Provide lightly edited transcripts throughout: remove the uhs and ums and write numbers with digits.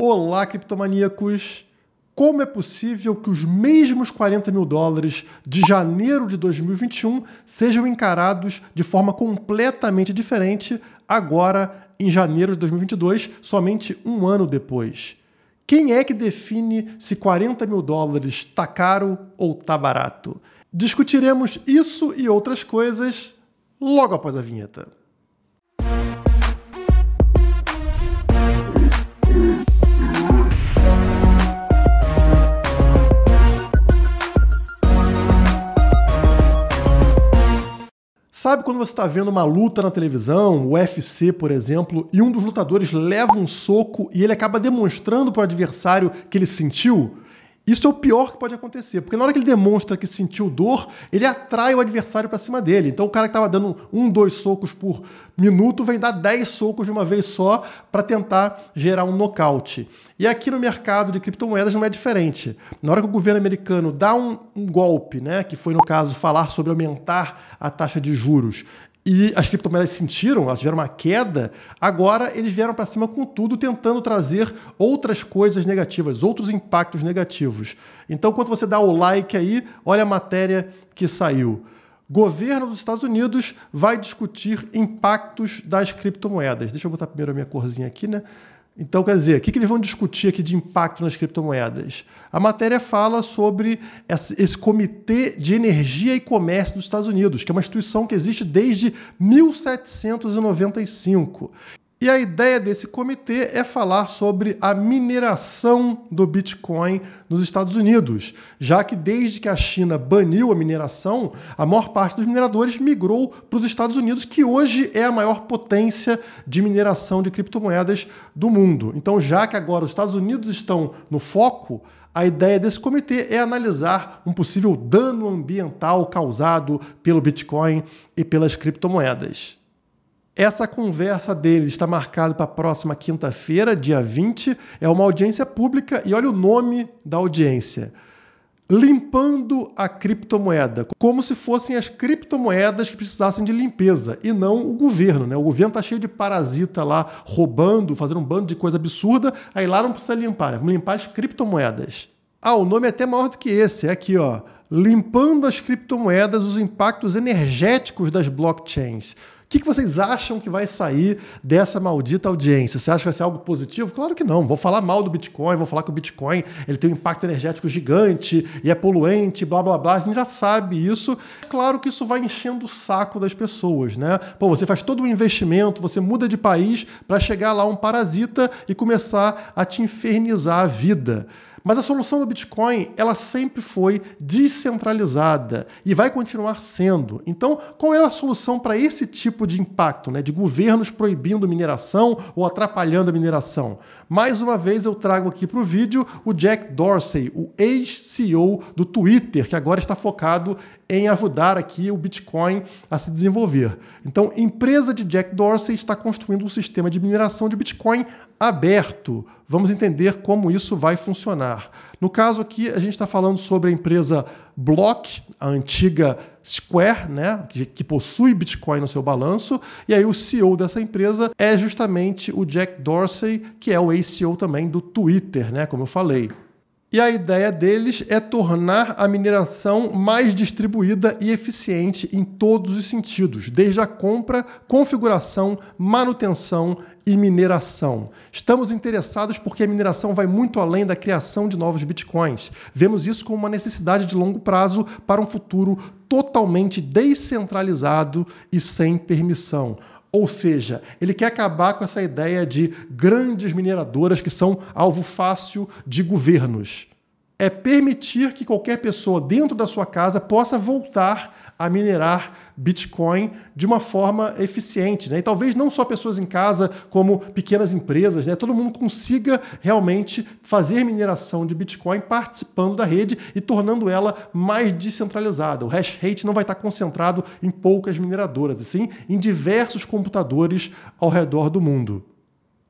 Olá, criptomaníacos! Como é possível que os mesmos 40 mil dólares de janeiro de 2021 sejam encarados de forma completamente diferente agora em janeiro de 2022, somente um ano depois? Quem é que define se 40 mil dólares está caro ou está barato? Discutiremos isso e outras coisas logo após a vinheta. Sabe quando você está vendo uma luta na televisão, o UFC, por exemplo, e um dos lutadores leva um soco e ele acaba demonstrando para o adversário que ele sentiu? Isso é o pior que pode acontecer, porque na hora que ele demonstra que sentiu dor, ele atrai o adversário para cima dele. Então o cara que estava dando 2 socos por minuto vem dar 10 socos de uma vez só para tentar gerar um nocaute. E aqui no mercado de criptomoedas não é diferente. Na hora que o governo americano dá um golpe, né, que foi no caso falar sobre aumentar a taxa de juros, e as criptomoedas sentiram, elas tiveram uma queda, agora eles vieram para cima com tudo, tentando trazer outras coisas negativas, outros impactos negativos. Então, quando você dá o like aí, olha a matéria que saiu. Governo dos Estados Unidos vai discutir impactos das criptomoedas. Deixa eu botar primeiro a minha corzinha aqui, né? Então, quer dizer, o que eles vão discutir aqui de impacto nas criptomoedas? A matéria fala sobre esse Comitê de Energia e Comércio dos Estados Unidos, que é uma instituição que existe desde 1795. E a ideia desse comitê é falar sobre a mineração do Bitcoin nos Estados Unidos, já que desde que a China baniu a mineração, a maior parte dos mineradores migrou para os Estados Unidos, que hoje é a maior potência de mineração de criptomoedas do mundo. Então, já que agora os Estados Unidos estão no foco, a ideia desse comitê é analisar um possível dano ambiental causado pelo Bitcoin e pelas criptomoedas. Essa conversa deles está marcada para a próxima quinta-feira, dia 20. É uma audiência pública e olha o nome da audiência. Limpando a criptomoeda, como se fossem as criptomoedas que precisassem de limpeza e não o governo, né? O governo está cheio de parasita lá, roubando, fazendo um bando de coisa absurda, aí lá não precisa limpar, né? Vamos limpar as criptomoedas. Ah, o nome é até maior do que esse, é aqui, ó. Limpando as criptomoedas, os impactos energéticos das blockchains. O que vocês acham que vai sair dessa maldita audiência? Você acha que vai ser algo positivo? Claro que não. Vou falar mal do Bitcoin, vou falar que o Bitcoin ele tem um impacto energético gigante e é poluente, blá, blá, blá. A gente já sabe isso. Claro que isso vai enchendo o saco das pessoas, né? Pô, você faz todo um investimento, você muda de país para chegar lá um parasita e começar a te infernizar a vida. Mas a solução do Bitcoin, ela sempre foi descentralizada e vai continuar sendo. Então, qual é a solução para esse tipo de impacto, né? De governos proibindo mineração ou atrapalhando a mineração? Mais uma vez eu trago aqui para o vídeo o Jack Dorsey, o ex-CEO do Twitter, que agora está focado em ajudar aqui o Bitcoin a se desenvolver. Então, a empresa de Jack Dorsey está construindo um sistema de mineração de Bitcoin aberto. Vamos entender como isso vai funcionar. No caso aqui, a gente está falando sobre a empresa Block, a antiga Square, né, que possui Bitcoin no seu balanço, e aí o CEO dessa empresa é justamente o Jack Dorsey, que é o ex-CEO também do Twitter, né, como eu falei. E a ideia deles é tornar a mineração mais distribuída e eficiente em todos os sentidos, desde a compra, configuração, manutenção e mineração. Estamos interessados porque a mineração vai muito além da criação de novos bitcoins. Vemos isso como uma necessidade de longo prazo para um futuro totalmente descentralizado e sem permissão. Ou seja, ele quer acabar com essa ideia de grandes mineradoras que são alvo fácil de governos. É permitir que qualquer pessoa dentro da sua casa possa voltar a minerar Bitcoin de uma forma eficiente, né? E talvez não só pessoas em casa, como pequenas empresas, né? Todo mundo consiga realmente fazer mineração de Bitcoin participando da rede e tornando ela mais descentralizada. O hash rate não vai estar concentrado em poucas mineradoras, e sim em diversos computadores ao redor do mundo.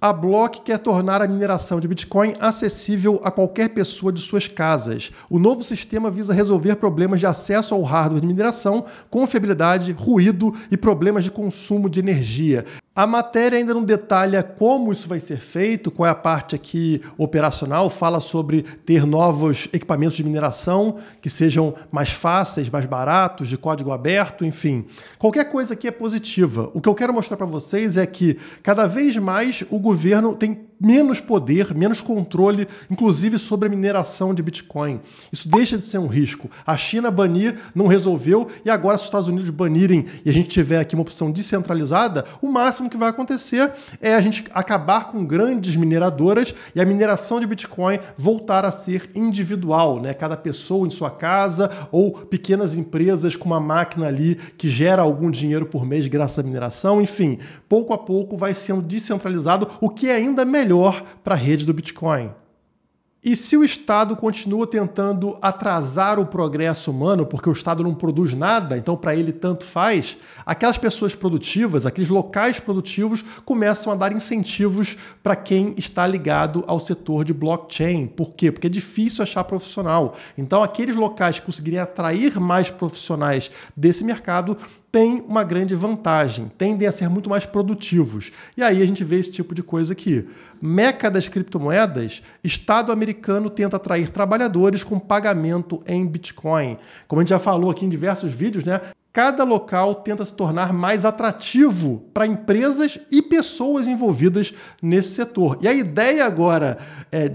A Block quer tornar a mineração de Bitcoin acessível a qualquer pessoa de suas casas. O novo sistema visa resolver problemas de acesso ao hardware de mineração, confiabilidade, ruído e problemas de consumo de energia. A matéria ainda não detalha como isso vai ser feito, qual é a parte aqui operacional, fala sobre ter novos equipamentos de mineração que sejam mais fáceis, mais baratos, de código aberto, enfim. Qualquer coisa aqui é positiva. O que eu quero mostrar para vocês é que cada vez mais o governo tem menos poder, menos controle, inclusive sobre a mineração de Bitcoin. Isso deixa de ser um risco. A China banir não resolveu e agora se os Estados Unidos banirem e a gente tiver aqui uma opção descentralizada, o máximo que vai acontecer é a gente acabar com grandes mineradoras e a mineração de Bitcoin voltar a ser individual, né? Cada pessoa em sua casa ou pequenas empresas com uma máquina ali que gera algum dinheiro por mês graças à mineração. Enfim, pouco a pouco vai sendo descentralizado, o que é ainda melhor para a rede do Bitcoin. E se o Estado continua tentando atrasar o progresso humano, porque o Estado não produz nada, então para ele tanto faz, aquelas pessoas produtivas, aqueles locais produtivos começam a dar incentivos para quem está ligado ao setor de blockchain. Por quê? Porque é difícil achar profissional. Então aqueles locais que conseguirem atrair mais profissionais desse mercado têm uma grande vantagem, tendem a ser muito mais produtivos. E aí a gente vê esse tipo de coisa aqui. Meca das criptomoedas, Estado americano tenta atrair trabalhadores com pagamento em Bitcoin. Como a gente já falou aqui em diversos vídeos, né? Cada local tenta se tornar mais atrativo para empresas e pessoas envolvidas nesse setor. E a ideia agora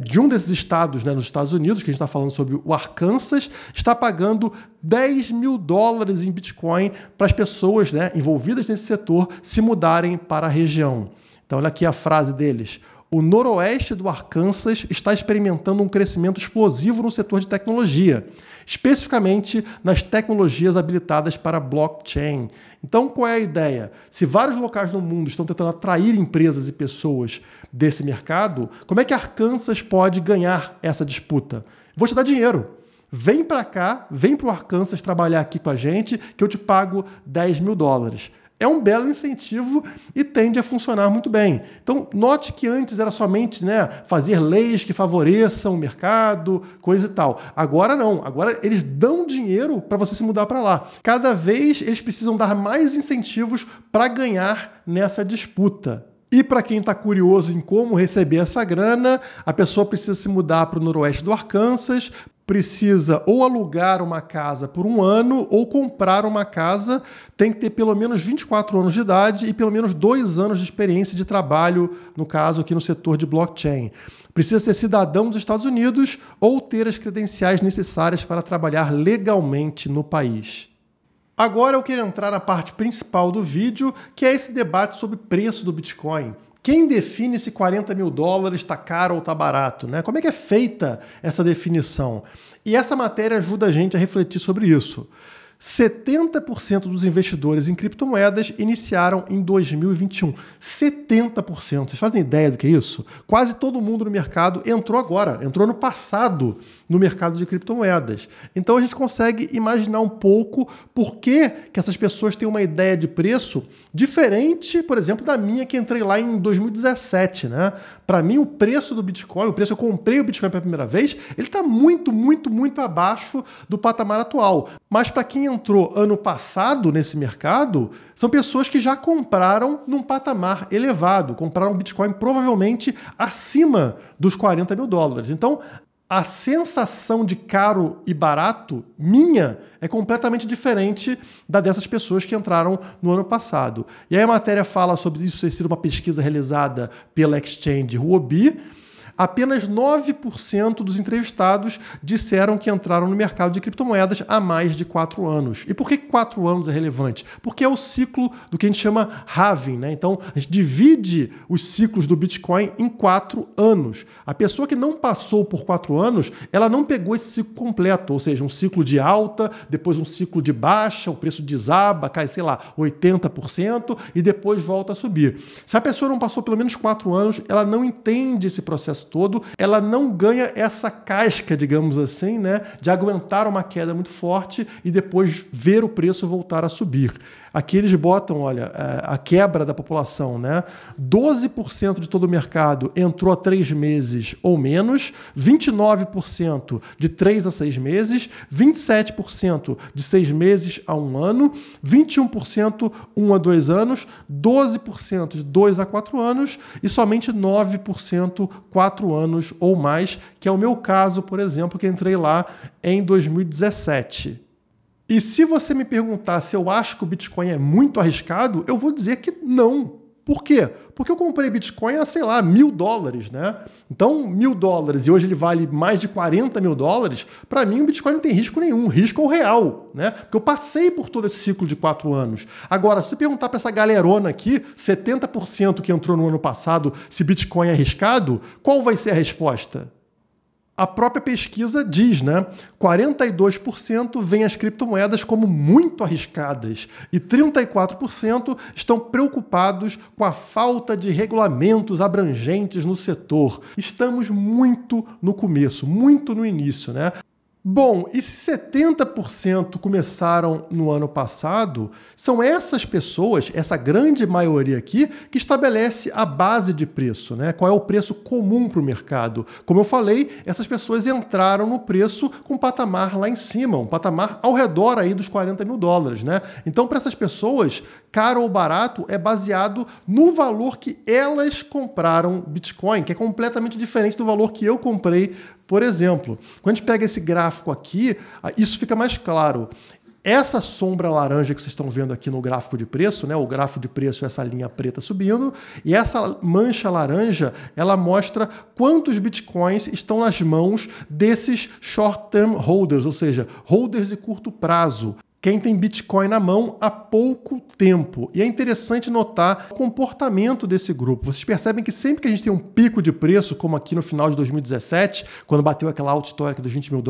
de um desses estados, né, nos Estados Unidos, que a gente está falando sobre o Arkansas, está pagando $10 mil em Bitcoin para as pessoas, né, envolvidas nesse setor se mudarem para a região. Então, olha aqui a frase deles. O noroeste do Arkansas está experimentando um crescimento explosivo no setor de tecnologia, especificamente nas tecnologias habilitadas para blockchain. Então, qual é a ideia? Se vários locais no mundo estão tentando atrair empresas e pessoas desse mercado, como é que Arkansas pode ganhar essa disputa? Vou te dar dinheiro. Vem para cá, vem para o Arkansas trabalhar aqui com a gente, que eu te pago $10 mil. É um belo incentivo e tende a funcionar muito bem. Então, note que antes era somente, né, fazer leis que favoreçam o mercado, coisa e tal. Agora não. Agora eles dão dinheiro para você se mudar para lá. Cada vez eles precisam dar mais incentivos para ganhar nessa disputa. E para quem está curioso em como receber essa grana, a pessoa precisa se mudar para o noroeste do Arkansas, precisa ou alugar uma casa por um ano ou comprar uma casa, tem que ter pelo menos 24 anos de idade e pelo menos 2 anos de experiência de trabalho, no caso aqui no setor de blockchain. Precisa ser cidadão dos Estados Unidos ou ter as credenciais necessárias para trabalhar legalmente no país. Agora eu quero entrar na parte principal do vídeo, que é esse debate sobre o preço do Bitcoin. Quem define se $40 mil está caro ou está barato, né? Como é que é feita essa definição? E essa matéria ajuda a gente a refletir sobre isso. 70% dos investidores em criptomoedas iniciaram em 2021. 70%. Vocês fazem ideia do que é isso? Quase todo mundo no mercado entrou agora, entrou no passado no mercado de criptomoedas. Então a gente consegue imaginar um pouco por que essas pessoas têm uma ideia de preço diferente, por exemplo, da minha que entrei lá em 2017, né? Para mim, o preço do Bitcoin, o preço que eu comprei o Bitcoin pela primeira vez, ele está muito, muito, muito abaixo do patamar atual. Mas para quem entrou ano passado nesse mercado, são pessoas que já compraram num patamar elevado, compraram Bitcoin provavelmente acima dos $40 mil. Então, a sensação de caro e barato minha é completamente diferente da dessas pessoas que entraram no ano passado. E aí a matéria fala sobre isso ter sido uma pesquisa realizada pela exchange Huobi. Apenas 9% dos entrevistados disseram que entraram no mercado de criptomoedas há mais de 4 anos. E por que 4 anos é relevante? Porque é o ciclo do que a gente chama halving, né? Então, a gente divide os ciclos do Bitcoin em 4 anos. A pessoa que não passou por 4 anos, ela não pegou esse ciclo completo, ou seja, um ciclo de alta, depois um ciclo de baixa, o preço desaba, cai, sei lá, 80% e depois volta a subir. Se a pessoa não passou pelo menos 4 anos, ela não entende esse processo todo, ela não ganha essa casca, digamos assim, né, de aguentar uma queda muito forte e depois ver o preço voltar a subir. Aqui eles botam, olha, a quebra da população, né? 12% de todo o mercado entrou há 3 meses ou menos, 29% de 3 a 6 meses, 27% de 6 meses a 1 ano, 21% 1 a 2 anos, 12% de 2 a 4 anos e somente 9% 4 anos ou mais, que é o meu caso, por exemplo, que entrei lá em 2017. E se você me perguntar se eu acho que o Bitcoin é muito arriscado, eu vou dizer que não. Por quê? Porque eu comprei Bitcoin a, sei lá, $1.000, né? Então, $1.000 e hoje ele vale mais de $40 mil, para mim o Bitcoin não tem risco nenhum, risco é o real, né? Porque eu passei por todo esse ciclo de 4 anos. Agora, se você perguntar para essa galerona aqui, 70% que entrou no ano passado, se Bitcoin é arriscado, qual vai ser a resposta? A própria pesquisa diz, né? 42% veem as criptomoedas como muito arriscadas e 34% estão preocupados com a falta de regulamentos abrangentes no setor. Estamos muito no começo, muito no início, né? Bom, e se 70% começaram no ano passado, são essas pessoas, essa grande maioria aqui, que estabelece a base de preço, né? Qual é o preço comum para o mercado. Como eu falei, essas pessoas entraram no preço com um patamar lá em cima, um patamar ao redor aí dos $40 mil, né? Então, para essas pessoas, caro ou barato é baseado no valor que elas compraram Bitcoin, que é completamente diferente do valor que eu comprei, por exemplo. Quando a gente pega esse gráfico aqui, isso fica mais claro. Essa sombra laranja que vocês estão vendo aqui no gráfico de preço, né? O gráfico de preço é essa linha preta subindo, e essa mancha laranja, ela mostra quantos bitcoins estão nas mãos desses short-term holders, ou seja, holders de curto prazo. Quem tem Bitcoin na mão há pouco tempo. E é interessante notar o comportamento desse grupo. Vocês percebem que sempre que a gente tem um pico de preço, como aqui no final de 2017, quando bateu aquela alta histórica dos $20 mil,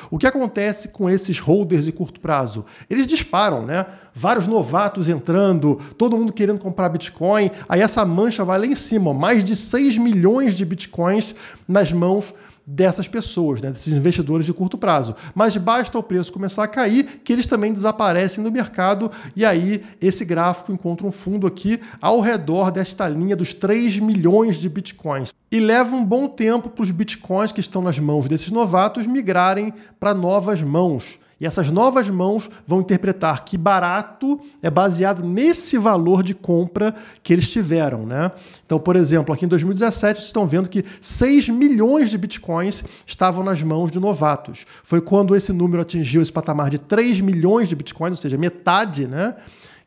o que acontece com esses holders de curto prazo? Eles disparam, né? Vários novatos entrando, todo mundo querendo comprar Bitcoin, aí essa mancha vai lá em cima, ó, mais de 6 milhões de Bitcoins nas mãos dessas pessoas, né, desses investidores de curto prazo. Mas basta o preço começar a cair que eles também desaparecem do mercado e aí esse gráfico encontra um fundo aqui ao redor desta linha dos 3 milhões de bitcoins. E leva um bom tempo para os bitcoins que estão nas mãos desses novatos migrarem para novas mãos. E essas novas mãos vão interpretar que barato é baseado nesse valor de compra que eles tiveram, né? Então, por exemplo, aqui em 2017, vocês estão vendo que 6 milhões de bitcoins estavam nas mãos de novatos. Foi quando esse número atingiu esse patamar de 3 milhões de bitcoins, ou seja, metade, né?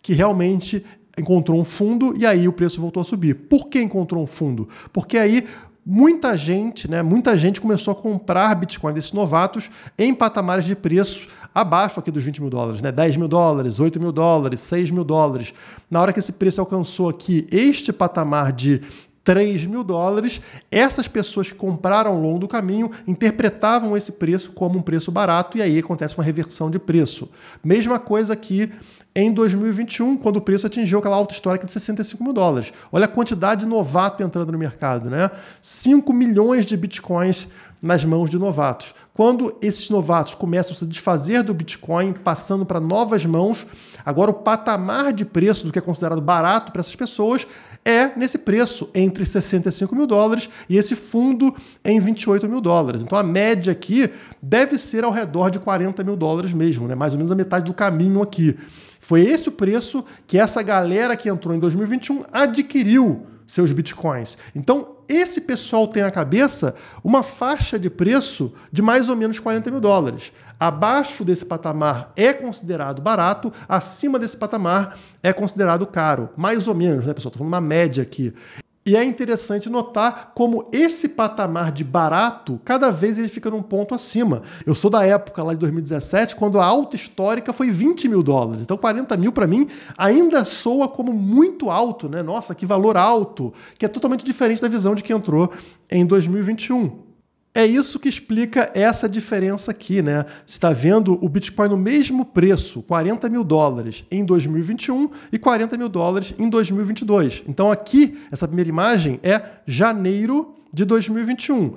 Que realmente encontrou um fundo e aí o preço voltou a subir. Por que encontrou um fundo? Porque aí muita gente começou a comprar Bitcoin desses novatos em patamares de preços abaixo aqui dos $20 mil, né? $10 mil, $8 mil, $6 mil. Na hora que esse preço alcançou aqui este patamar de $3 mil, essas pessoas que compraram ao longo do caminho interpretavam esse preço como um preço barato e aí acontece uma reversão de preço. Mesma coisa aqui em 2021, quando o preço atingiu aquela alta histórica de $65 mil. Olha a quantidade de novato entrando no mercado, né? 5 milhões de bitcoins nas mãos de novatos. Quando esses novatos começam a se desfazer do Bitcoin, passando para novas mãos, agora o patamar de preço do que é considerado barato para essas pessoas é nesse preço, entre $65 mil e esse fundo em $28 mil. Então a média aqui deve ser ao redor de $40 mil mesmo, né? Mais ou menos a metade do caminho aqui. Foi esse o preço que essa galera que entrou em 2021 adquiriu seus bitcoins. Então, esse pessoal tem na cabeça uma faixa de preço de mais ou menos $40 mil. Abaixo desse patamar é considerado barato, acima desse patamar é considerado caro. Mais ou menos, né, pessoal? Estou falando uma média aqui. E é interessante notar como esse patamar de barato, cada vez ele fica num ponto acima. Eu sou da época lá de 2017, quando a alta histórica foi $20 mil. Então 40 mil para mim ainda soa como muito alto, né? Nossa, que valor alto, que é totalmente diferente da visão de quem entrou em 2021. É isso que explica essa diferença aqui, né? Você está vendo o Bitcoin no mesmo preço, $40 mil em 2021 e $40 mil em 2022. Então aqui, essa primeira imagem é janeiro de 2021.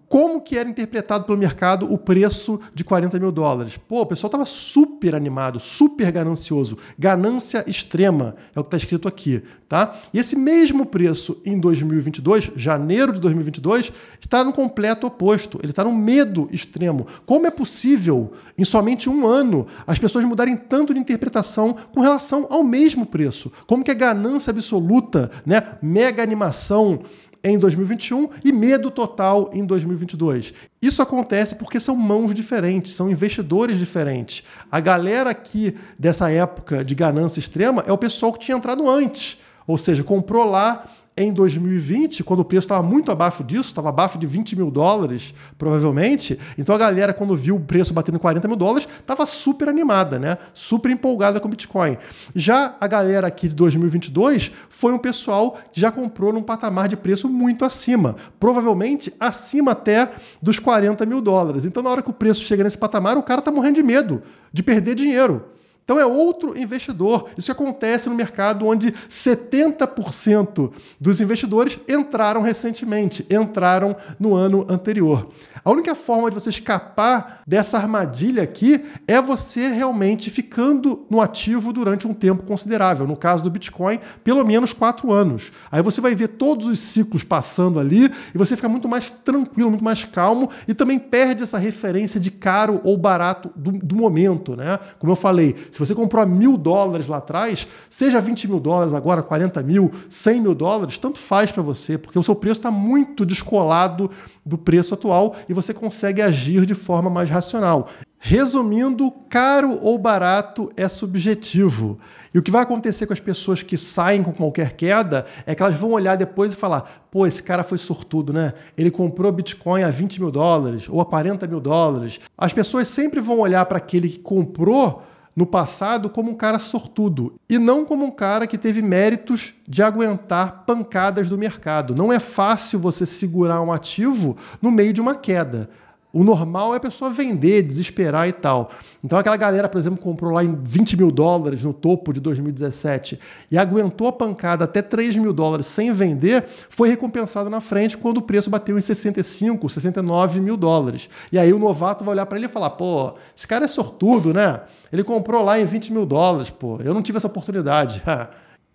Como que era interpretado pelo mercado o preço de 40 mil dólares? Pô, o pessoal estava super animado, super ganancioso. Ganância extrema, é o que está escrito aqui, tá? E esse mesmo preço em 2022, janeiro de 2022, está no completo oposto. Ele está no medo extremo. Como é possível, em somente um ano, as pessoas mudarem tanto de interpretação com relação ao mesmo preço? Como que é ganância absoluta, né? Mega animação em 2021 e medo total em 2022. Isso acontece porque são mãos diferentes, são investidores diferentes. A galera aqui dessa época de ganância extrema é o pessoal que tinha entrado antes, ou seja, comprou lá em 2020, quando o preço estava muito abaixo disso, estava abaixo de 20 mil dólares, provavelmente. Então a galera, quando viu o preço batendo 40 mil dólares, estava super animada, né? Super empolgada com o Bitcoin. Já a galera aqui de 2022 foi um pessoal que já comprou num patamar de preço muito acima, provavelmente acima até dos 40 mil dólares. Então na hora que o preço chega nesse patamar, o cara está morrendo de medo de perder dinheiro. Então é outro investidor. Isso acontece no mercado onde 70% dos investidores entraram recentemente, entraram no ano anterior. A única forma de você escapar dessa armadilha aqui é você realmente ficando no ativo durante um tempo considerável. No caso do Bitcoin, pelo menos 4 anos. Aí você vai ver todos os ciclos passando ali e você fica muito mais tranquilo, muito mais calmo e também perde essa referência de caro ou barato do momento, né? Como eu falei, se você comprou a $1.000 lá atrás, seja 20 mil dólares agora, 40 mil, 100 mil dólares, tanto faz para você, porque o seu preço está muito descolado do preço atual e você consegue agir de forma mais racional. Resumindo, caro ou barato é subjetivo. E o que vai acontecer com as pessoas que saem com qualquer queda é que elas vão olhar depois e falar: pô, esse cara foi sortudo, né? Ele comprou Bitcoin a 20 mil dólares ou a 40 mil dólares. As pessoas sempre vão olhar para aquele que comprou no passado como um cara sortudo e não como um cara que teve méritos de aguentar pancadas do mercado. Não é fácil você segurar um ativo no meio de uma queda. O normal é a pessoa vender, desesperar e tal. Então aquela galera, por exemplo, comprou lá em 20 mil dólares no topo de 2017 e aguentou a pancada até 3 mil dólares sem vender, foi recompensado na frente quando o preço bateu em 65, 69 mil dólares. E aí o novato vai olhar para ele e falar: pô, esse cara é sortudo, né? Ele comprou lá em 20 mil dólares, pô, eu não tive essa oportunidade.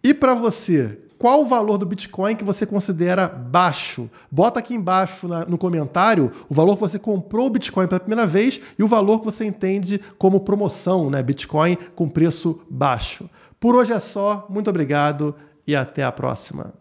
E para você? Qual o valor do Bitcoin que você considera baixo? Bota aqui embaixo no comentário o valor que você comprou o Bitcoin pela primeira vez e o valor que você entende como promoção, né? Bitcoin com preço baixo. Por hoje é só, muito obrigado e até a próxima.